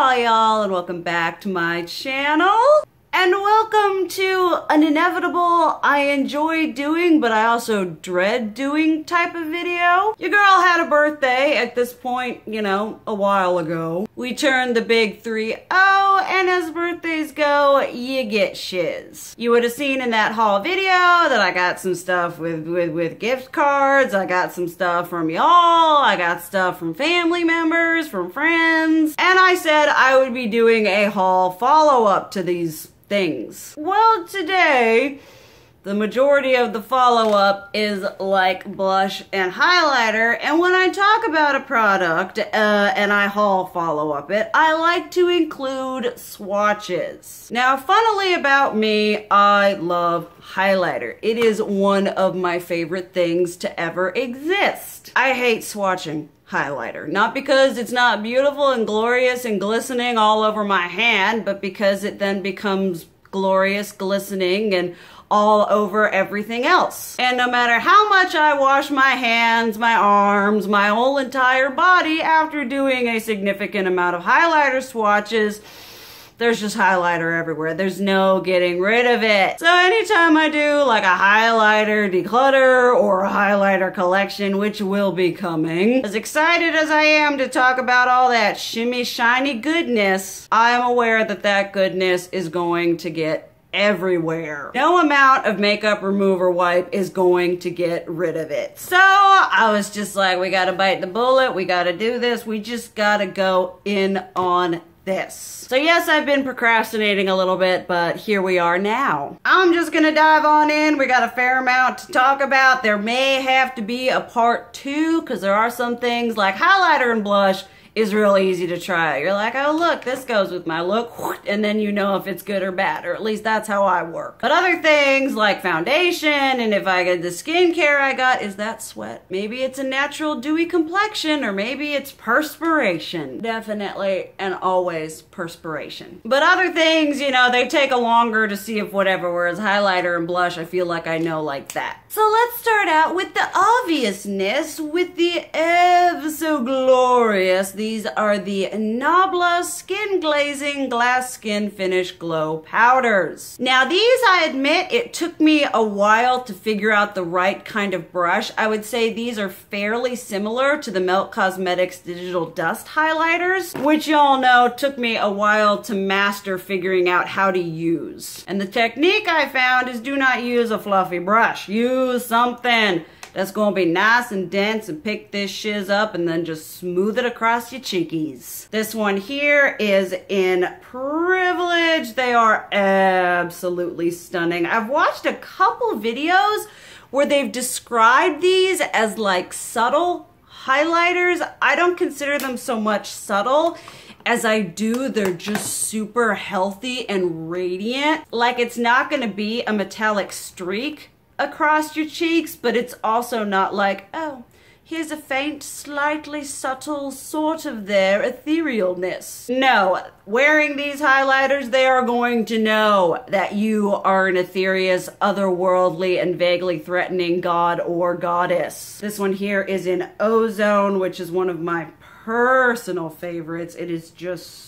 Hi y'all, and welcome back to my channel. And welcome to an inevitable I enjoy doing, but I also dread doing type of video. Your girl had a birthday at this point, you know, a while ago. We turned the big 3-0, and as birthdays go, you get shiz. You would have seen in that haul video that I got some stuff with gift cards, I got some stuff from y'all, I got stuff from family members, from friends, and I said I would be doing a haul follow-up to these things. Well, today, the majority of the follow-up is like blush and highlighter, and when I talk about a product and I haul follow-up it, I like to include swatches. Now, funnily about me, I love highlighter. It is one of my favorite things to ever exist. I hate swatching highlighter. Not because it's not beautiful and glorious and glistening all over my hand, but because it then becomes glorious, glistening, and all over everything else. And no matter how much I wash my hands, my arms, my whole entire body after doing a significant amount of highlighter swatches, there's just highlighter everywhere. There's no getting rid of it. So anytime I do like a highlighter declutter or a highlighter collection, which will be coming, as excited as I am to talk about all that shimmy shiny goodness, I am aware that that goodness is going to get everywhere. No amount of makeup remover wipe is going to get rid of it. So I was just like, we gotta bite the bullet, we gotta do this, we just gotta go in on this. So yes, I've been procrastinating a little bit, but here we are now. I'm just gonna dive on in. We got a fair amount to talk about. There may have to be a part 2 because there are some things like highlighter and blush is real easy to try. You're like, oh look, this goes with my look, and then you know if it's good or bad, or at least that's how I work. But other things like foundation, and if I get the skincare I got, is that sweat? Maybe it's a natural dewy complexion, or maybe it's perspiration. Definitely and always perspiration. But other things, you know, they take a longer to see if whatever, whereas highlighter and blush, I feel like I know like that. So let's start out with the obviousness, with the ever so glorious, these are the Nabla Skin Glazing Glass Skin Finish Glow Powders. Now these, I admit, it took me a while to figure out the right kind of brush. I would say these are fairly similar to the Melt Cosmetics Digital Dust Highlighters, which y'all know took me a while to master figuring out how to use. And the technique I found is do not use a fluffy brush. Use something that's gonna be nice and dense and pick this shiz up and then just smooth it across your cheekies. This one here is in Privilege. They are absolutely stunning. I've watched a couple videos where they've described these as like subtle highlighters. I don't consider them so much subtle as I do, they're just super healthy and radiant. Like, it's not gonna be a metallic streak across your cheeks, but it's also not like, oh, here's a faint, slightly subtle sort of their etherealness. No, wearing these highlighters, they are going to know that you are an ethereal, otherworldly, and vaguely threatening god or goddess. This one here is in Ozone, which is one of my personal favorites. It is just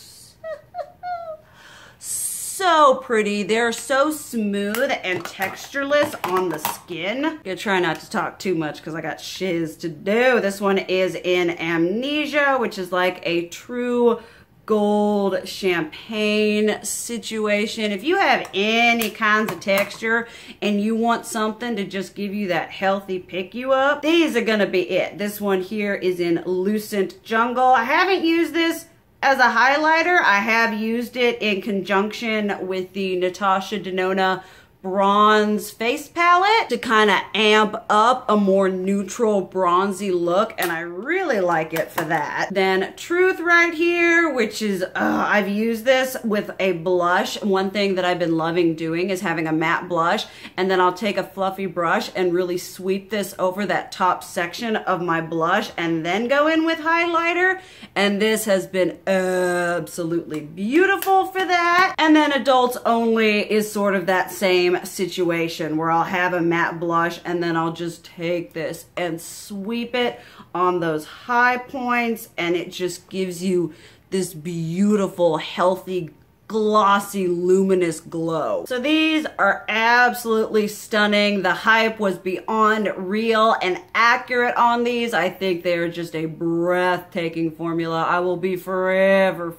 so pretty. They're so smooth and textureless on the skin. I'm gonna try not to talk too much because I got shiz to do. This one is in Amnesia, which is like a true gold champagne situation. If you have any kinds of texture and you want something to just give you that healthy pick you up, these are gonna be it. This one here is in Lucent Jungle. I haven't used this as a highlighter. I have used it in conjunction with the Natasha Denona bronze face palette to kind of amp up a more neutral bronzy look, and I really like it for that. Then Truth right here, which is I've used this with a blush. One thing that I've been loving doing is having a matte blush, and then I'll take a fluffy brush and really sweep this over that top section of my blush and then go in with highlighter, and this has been absolutely beautiful for that. And then Adults Only is sort of that same situation where I'll have a matte blush and then I'll just take this and sweep it on those high points, and it just gives you this beautiful, healthy, glossy, luminous glow. So these are absolutely stunning. The hype was beyond real and accurate on these. I think they're just a breathtaking formula. I will be forever,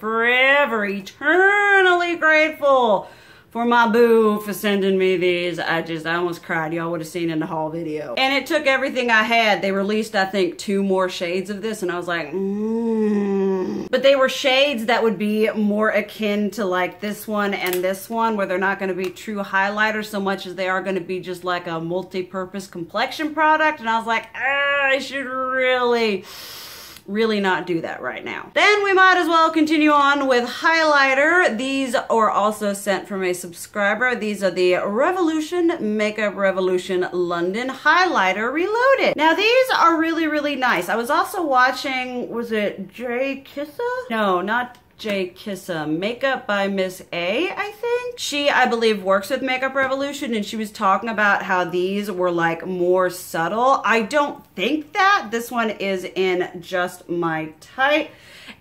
eternally grateful for my boo for sending me these. I almost cried. Y'all would have seen in the haul video. And it took everything I had. They released, I think, 2 more shades of this, and I was like, But they were shades that would be more akin to like this one and this one, where they're not gonna be true highlighters so much as they are gonna be just like a multi-purpose complexion product. And I was like, I should really not do that right now. Then we might as well continue on with highlighter. These are also sent from a subscriber. These are the Revolution Makeup Revolution London Highlighter Reloaded. Now these are really nice. I was also watching, was it Jay Kissa? No, not Jay Kissa. Makeup by Miss A, I think. She, I believe, works with Makeup Revolution, and she was talking about how these were like more subtle. I don't think that. This one is in just my type.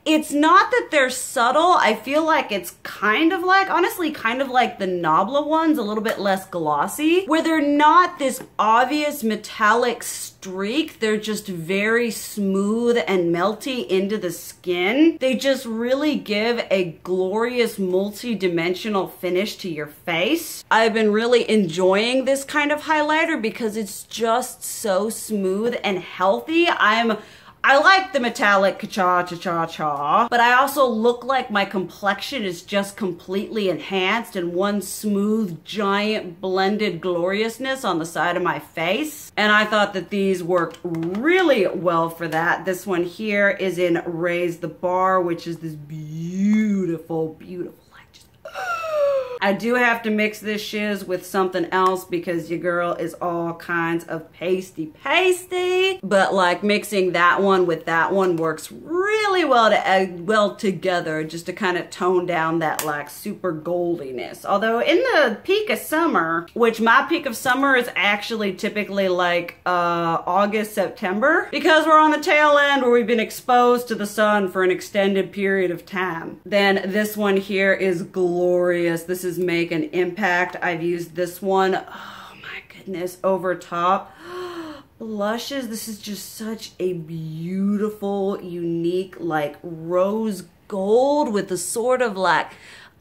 It's not that they're subtle. I feel like it's kind of like, honestly, kind of like the Nabla ones, a little bit less glossy, where they're not this obvious metallic streak. They're just very smooth and melty into the skin. They just really give a glorious multi-dimensional finish to your face. I've been really enjoying this kind of highlighter because it's just so smooth and healthy. I like the metallic cha-cha-cha-cha, but I also look like my complexion is just completely enhanced in one smooth, giant, blended gloriousness on the side of my face. And I thought that these worked really well for that. This one here is in Raise the Bar, which is this beautiful, like just... I do have to mix this shiz with something else because your girl is all kinds of pasty. But like mixing that one with that one works really well together, just to kind of tone down that like super goldiness. Although in the peak of summer, which my peak of summer is actually typically like August, September, because we're on the tail end where we've been exposed to the sun for an extended period of time. Then this one here is glorious. This is Make an Impact. I've used this one, oh my goodness, over top. Blushes, this is just such a beautiful, unique, like rose gold with the sort of like,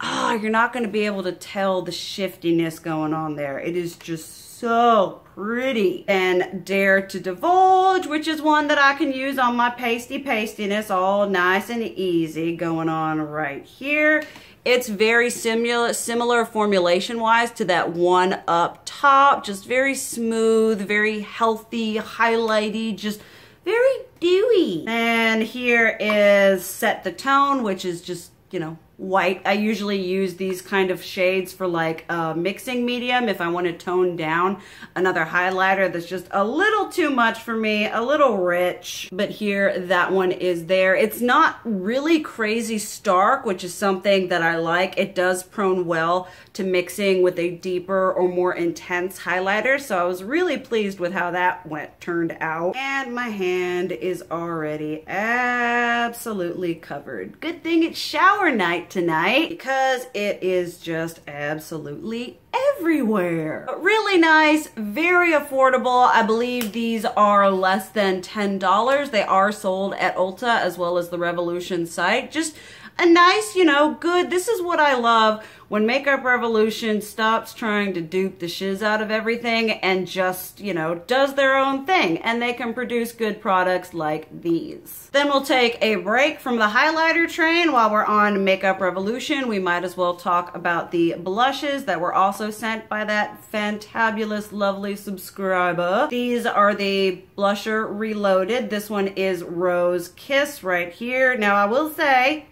you're not going to be able to tell the shiftiness going on there. It is just so pretty. And Dare to Divulge, which is one that I can use on my pastiness, all nice and easy going on right here. It's very similar formulation-wise to that one up top. Just very smooth, very healthy, highlighty, just very dewy. And here is Set the Tone, which is just, you know, white. I usually use these kind of shades for like a mixing medium if I want to tone down another highlighter that's just a little too much for me, a little rich. But here, that one is there. It's not really crazy stark, which is something that I like. It does prone well to mixing with a deeper or more intense highlighter, so I was really pleased with how that turned out. And my hand is already absolutely covered. Good thing it's shower night tonight because it is just absolutely everywhere. But really nice, very affordable. I believe these are less than $10. They are sold at Ulta as well as the Revolution site. Just a nice, you know, good. This is what I love when Makeup Revolution stops trying to dupe the shiz out of everything and just, you know, does their own thing, and they can produce good products like these. Then we'll take a break from the highlighter train. While we're on Makeup Revolution, we might as well talk about the blushes that were also sent by that fantabulous, lovely subscriber. These are the Blusher Reloaded. This one is Rose Kiss right here. Now I will say,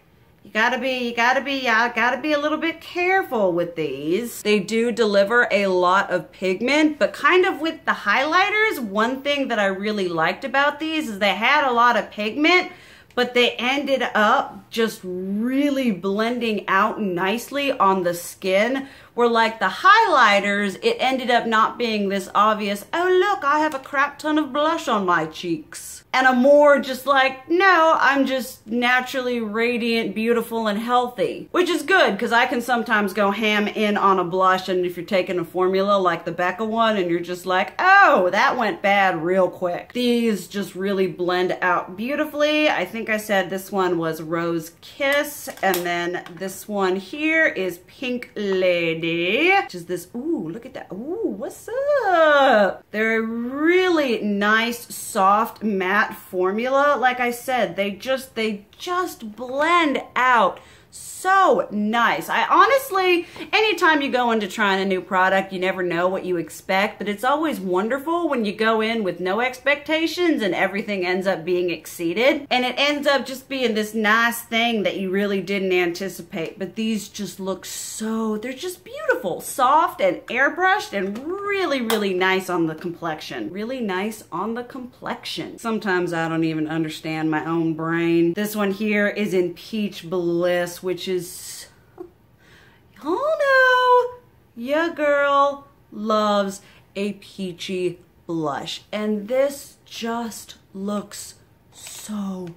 you gotta be a little bit careful with these. They do deliver a lot of pigment, but kind of with the highlighters, one thing that I really liked about these is they had a lot of pigment, but they ended up just really blending out nicely on the skin, where like the highlighters, it ended up not being this obvious, oh look, I have a crap ton of blush on my cheeks. And a more just like, no, I'm just naturally radiant, beautiful, and healthy. Which is good, because I can sometimes go ham in on a blush, and if you're taking a formula like the Becca one, and you're just like, oh, that went bad real quick. These just really blend out beautifully. I think I said this one was Rose Kiss, and then this one here is Pink Lady, which is this, ooh, look at that, ooh, what's up? They're really nice, soft, matte formula. Like I said, they just blend out so nice. I honestly, anytime you go into trying a new product, you never know what you expect, but it's always wonderful when you go in with no expectations and everything ends up being exceeded, and it ends up just being this nice thing that you really didn't anticipate. But these just look so, they're just beautiful, soft and airbrushed, and really, really nice on the complexion. Really nice on the complexion. Sometimes I don't even understand my own brain. This one here is in Peach Bliss, which is, oh no, your girl loves a peachy blush, and this just looks so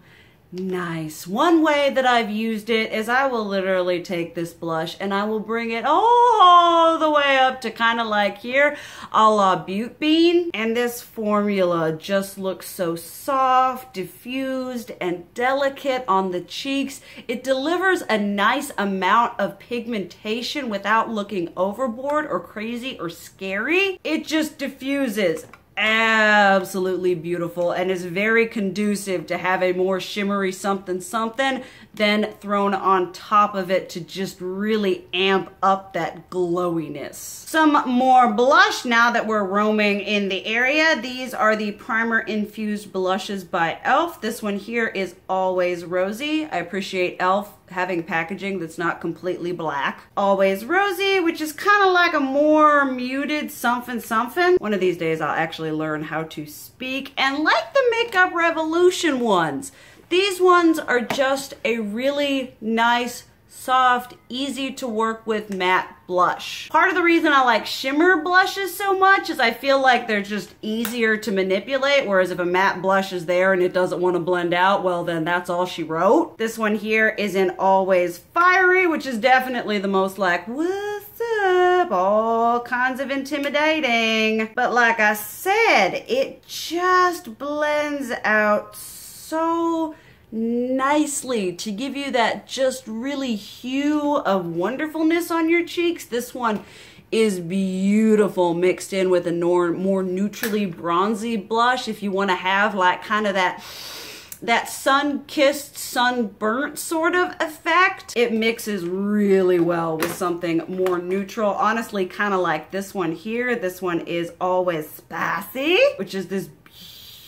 nice. One way that I've used it is I will literally take this blush and I will bring it all the way up to kind of like here, a la Butte Bean. And this formula just looks so soft, diffused, and delicate on the cheeks. It delivers a nice amount of pigmentation without looking overboard or crazy or scary. It just diffuses. Absolutely beautiful, and is very conducive to have a more shimmery something something then thrown on top of it to just really amp up that glowiness. Some more blush now that we're roaming in the area. These are the Primer Infused Blushes by E.L.F. This one here is Always Rosy. I appreciate E.L.F. having packaging that's not completely black. Always Rosy, which is kind of like a more muted something something. One of these days I'll actually learn how to speak. And like the Makeup Revolution ones, these ones are just a really nice, soft, easy to work with matte blush. Part of the reason I like shimmer blushes so much is I feel like they're just easier to manipulate, whereas if a matte blush is there and it doesn't want to blend out, well then that's all she wrote. This one here is in Always Fiery, which is definitely the most like, what's up? All kinds of intimidating. But like I said, it just blends out so nicely to give you that just really hue of wonderfulness on your cheeks. This one is beautiful mixed in with a more neutrally bronzy blush if you want to have like kind of that sun-kissed, sunburnt sort of effect. It mixes really well with something more neutral. Honestly, kind of like this one here. This one is Always Spicy, which is this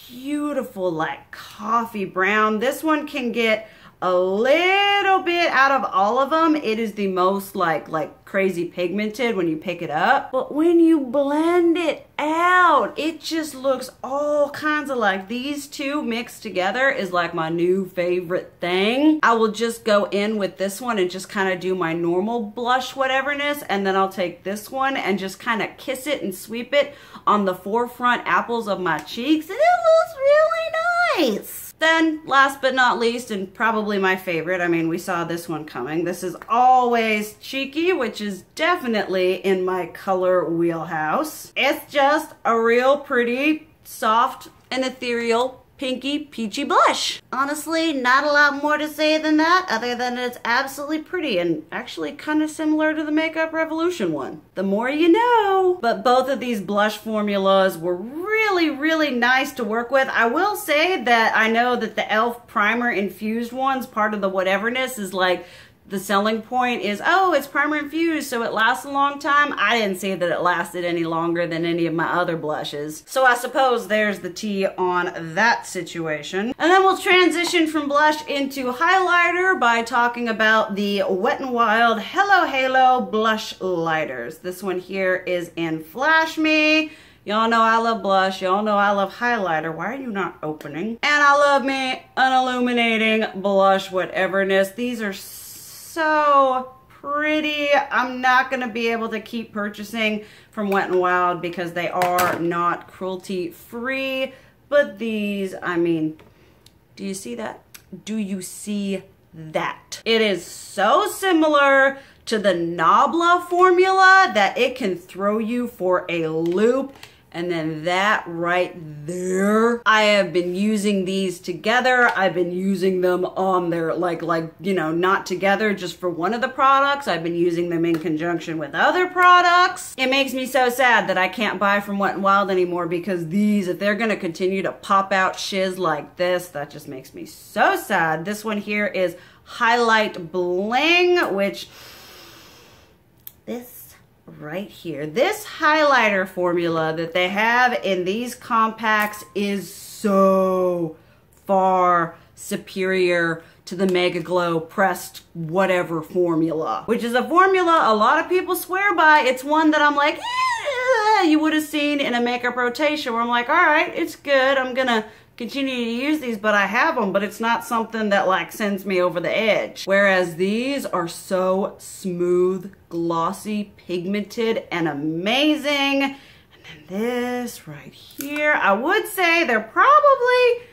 beautiful like coffee brown. This one can get a little bit out of all of them. It is the most like crazy pigmented when you pick it up, but when you blend it out, it just looks all kinds of like these two mixed together is like my new favorite thing. I will just go in with this one and just kind of do my normal blush whateverness, and then I'll take this one and just kind of kiss it and sweep it on the forefront apples of my cheeks, and it looks really nice. Then, last but not least, and probably my favorite, I mean, we saw this one coming. This is Always Cheeky, which is definitely in my color wheelhouse. It's just a real pretty, soft, and ethereal pinky peachy blush. Honestly, not a lot more to say than that, other than it's absolutely pretty and actually kind of similar to the Makeup Revolution one. The more you know. But both of these blush formulas were really, really nice to work with. I will say that I know that the E.L.F. Primer Infused ones, part of the whateverness is like, the selling point is, oh, it's primer infused, so it lasts a long time. I didn't see that it lasted any longer than any of my other blushes. So I suppose there's the tea on that situation. And then we'll transition from blush into highlighter by talking about the Wet n Wild Hello Halo Blush Lighters. This one here is in Flash Me. Y'all know I love blush. Y'all know I love highlighter. Why are you not opening? And I love me an illuminating blush whateverness. These are so pretty. I'm not going to be able to keep purchasing from Wet n Wild because they are not cruelty free. But these, I mean, do you see that? Do you see that? It is so similar to the Nabla formula that it can throw you for a loop. And then that right there, I have been using these together. I've been using them on their, like, you know, not together just for one of the products. I've been using them in conjunction with other products. It makes me so sad that I can't buy from Wet n Wild anymore because these, if they're gonna continue to pop out shiz like this, that just makes me so sad. This one here is Highlight Bling, which this right here, this highlighter formula that they have in these compacts is so far superior to the MegaGlo pressed whatever formula, which is a formula a lot of people swear by. It's one that I'm like, you would have seen in a makeup rotation where I'm like, all right, it's good, I'm gonna continue to use these, but I have them, but it's not something that like sends me over the edge. Whereas these are so smooth, glossy, pigmented, and amazing. And then this right here, I would say they're probably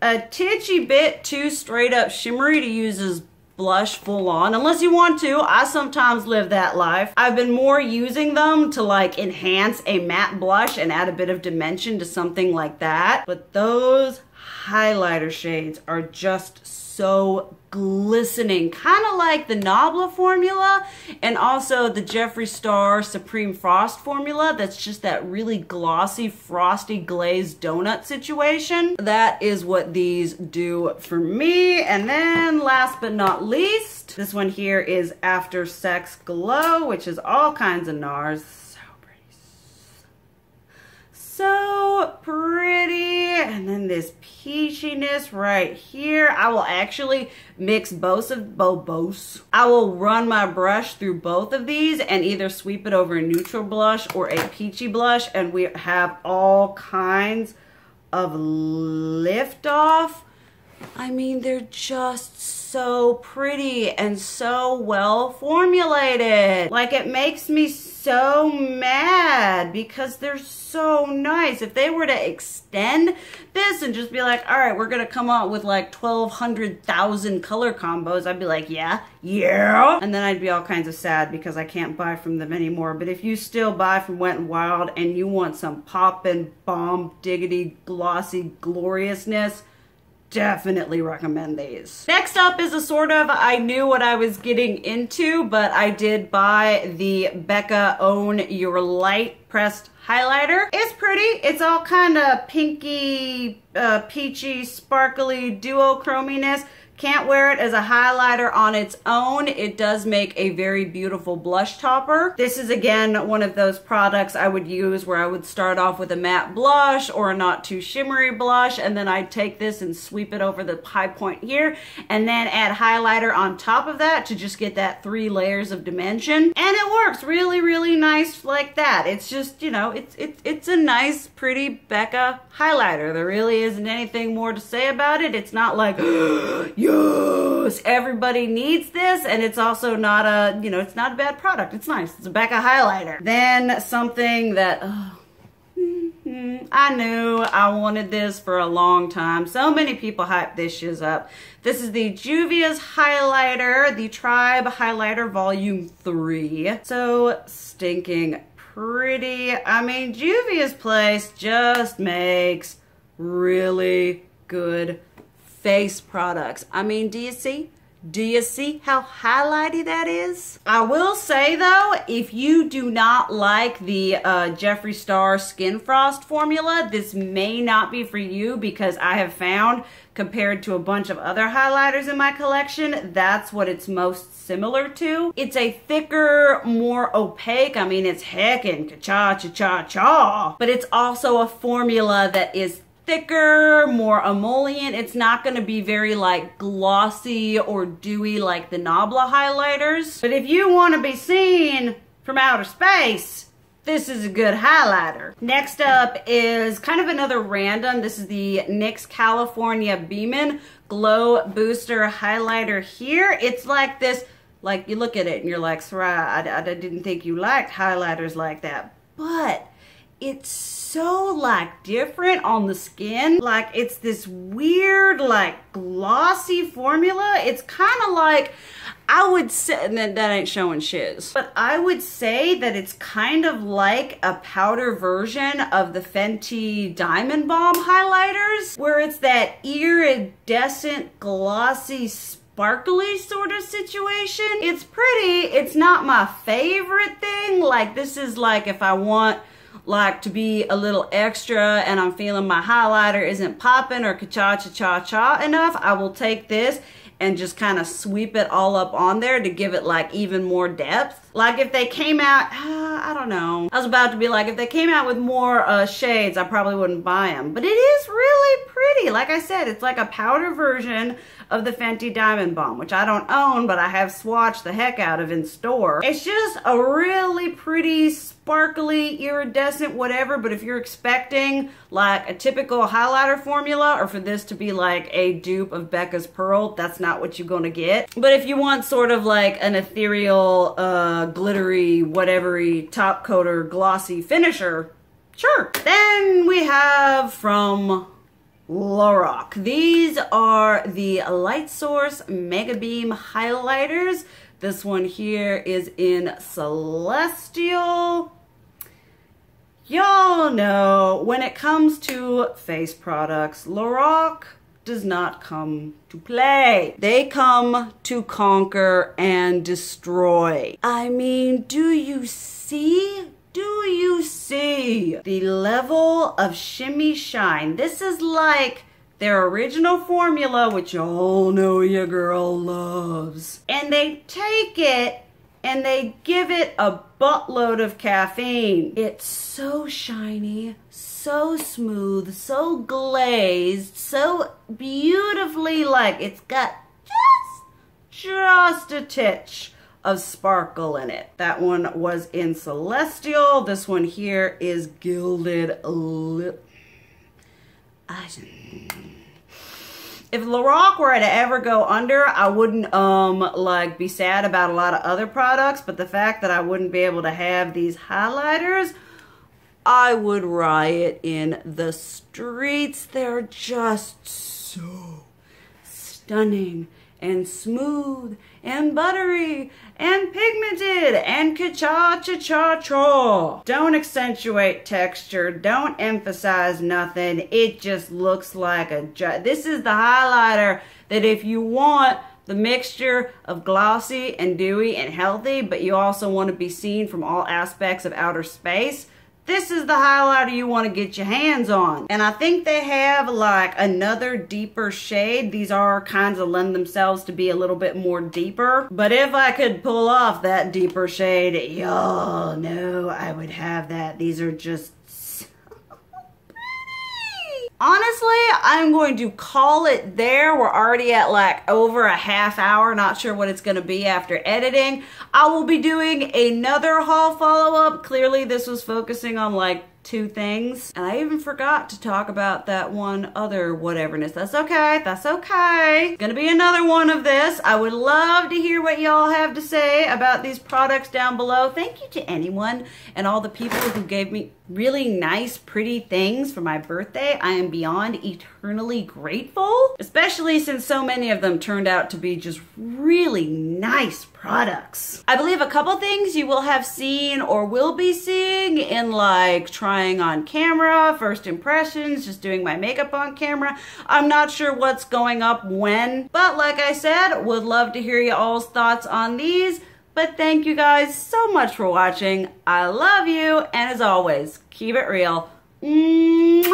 a titchy bit too straight up shimmery to use as blush full on, unless you want to. I sometimes live that life. I've been more using them to like enhance a matte blush and add a bit of dimension to something like that. But those highlighter shades are just so glistening, kind of like the Nabla formula and also the Jeffree Star Supreme Frost formula. That's just that really glossy, frosty glazed donut situation. That is what these do for me. And then last but not least, this one here is After Sex Glow, which is all kinds of NARS. So pretty. And then this peachiness right here. I will actually mix both of both. I will run my brush through both of these and either sweep it over a neutral blush or a peachy blush, and we have all kinds of lift off. I mean, they're just so pretty and so well formulated. Like, it makes me so mad because they're so nice. If they were to extend this and just be like, all right, we're gonna come out with like 1,200,000 color combos, I'd be like, yeah. And then I'd be all kinds of sad because I can't buy from them anymore. But if you still buy from Wet n Wild and you want some poppin', bomb, diggity, glossy gloriousness, definitely recommend these. Next up is a sort of, I knew what I was getting into, but I did buy the Becca Own Your Light pressed highlighter. It's pretty. It's all kind of pinky, peachy, sparkly duochrominess. Can't wear it as a highlighter on its own. It does make a very beautiful blush topper. This is again one of those products I would use where I would start off with a matte blush or a not too shimmery blush, and then I'd take this and sweep it over the high point here and then add highlighter on top of that to just get that 3 layers of dimension. And it works really, really nice like that. It's just, you know, it's a nice, pretty Becca highlighter. There really isn't anything more to say about it. It's not like, yes, everybody needs this, and it's also not a, you know, it's not a bad product. It's nice. It's a Becca highlighter. Then something that, I knew I wanted this for a long time. So many people hype this shiz up. This is the Juvia's highlighter, the Tribe Highlighter Volume 3. So stinking pretty. I mean, Juvia's Place just makes really good face products. I mean, do you see? Do you see how highlighty that is? I will say though, if you do not like the Jeffree Star Skin Frost formula, this may not be for you, because I have found, compared to a bunch of other highlighters in my collection, that's what it's most similar to. It's a thicker, more opaque, I mean, it's heckin' cha-cha-cha-cha, but it's also a formula that is thicker, more emollient. It's not going to be very like glossy or dewy like the Nabla highlighters. But if you want to be seen from outer space, this is a good highlighter. Next up is kind of another random. This is the NYX California Beamin Glow Booster Highlighter here. It's like this, like you look at it and you're like, Sarai, I didn't think you liked highlighters like that. But it's so like different on the skin. Like it's this weird like glossy formula. It's kind of like, I would say, that ain't showing shiz, but I would say that it's kind of like a powder version of the Fenty Diamond Balm highlighters, where it's that iridescent, glossy, sparkly sort of situation. It's pretty. It's not my favorite thing. Like this is like if I want like to be a little extra and I'm feeling my highlighter isn't popping or cha-cha-cha-cha enough, I will take this and just kind of sweep it all up on there to give it like even more depth. Like if they came out, I don't know. I was about to be like, if they came out with more shades, I probably wouldn't buy them. But it is really pretty. Like I said, it's like a powder version of the Fenty Diamond Balm, which I don't own, but I have swatched the heck out of in store. It's just a really pretty, sparkly, iridescent, whatever, but if you're expecting like a typical highlighter formula or for this to be like a dupe of Becca's Pearl, that's not what you're gonna get. But if you want sort of like an ethereal, glittery, whatevery, top coater, glossy finisher, sure. Then we have from Lorac. These are the Light Source Mega Beam highlighters. This one here is in Celestial. Y'all know when it comes to face products, Lorac does not come to play. They come to conquer and destroy. I mean, do you see? Do you see the level of shimmy shine? This is like their original formula, which y'all know your girl loves. And they take it and they give it a buttload of caffeine. It's so shiny, so smooth, so glazed, so beautifully like it's got just a titch of sparkle in it. That one was in Celestial. This one here is Gilded Lip. If Lorac were to ever go under, I wouldn't like be sad about a lot of other products, but the fact that I wouldn't be able to have these highlighters, I would riot in the streets. They're just so stunning and smooth and buttery and pigmented and ka-cha-cha-cha-cha. Don't accentuate texture. Don't emphasize nothing. It just looks like a... This is the highlighter that if you want the mixture of glossy and dewy and healthy, but you also want to be seen from all aspects of outer space, this is the highlighter you want to get your hands on. And I think they have like another deeper shade. These are kinds of lend themselves to be a little bit more deeper. But if I could pull off that deeper shade, y'all know I would have that. These are just so pretty. Honestly, I'm going to call it there. We're already at like over a half hour. Not sure what it's going to be after editing. I will be doing another haul follow-up. Clearly, this was focusing on like 2 things. And I even forgot to talk about that one other whateverness. That's okay. That's okay. Gonna be another one of this. I would love to hear what y'all have to say about these products down below. Thank you to anyone and all the people who gave me really nice, pretty things for my birthday. I am beyond eternally grateful, especially since so many of them turned out to be just really nice products. I believe a couple things you will have seen or will be seeing in like trying on camera, first impressions, just doing my makeup on camera. I'm not sure what's going up when, but like I said, would love to hear you all's thoughts on these. But thank you guys so much for watching. I love you, and as always, keep it real. Mwah!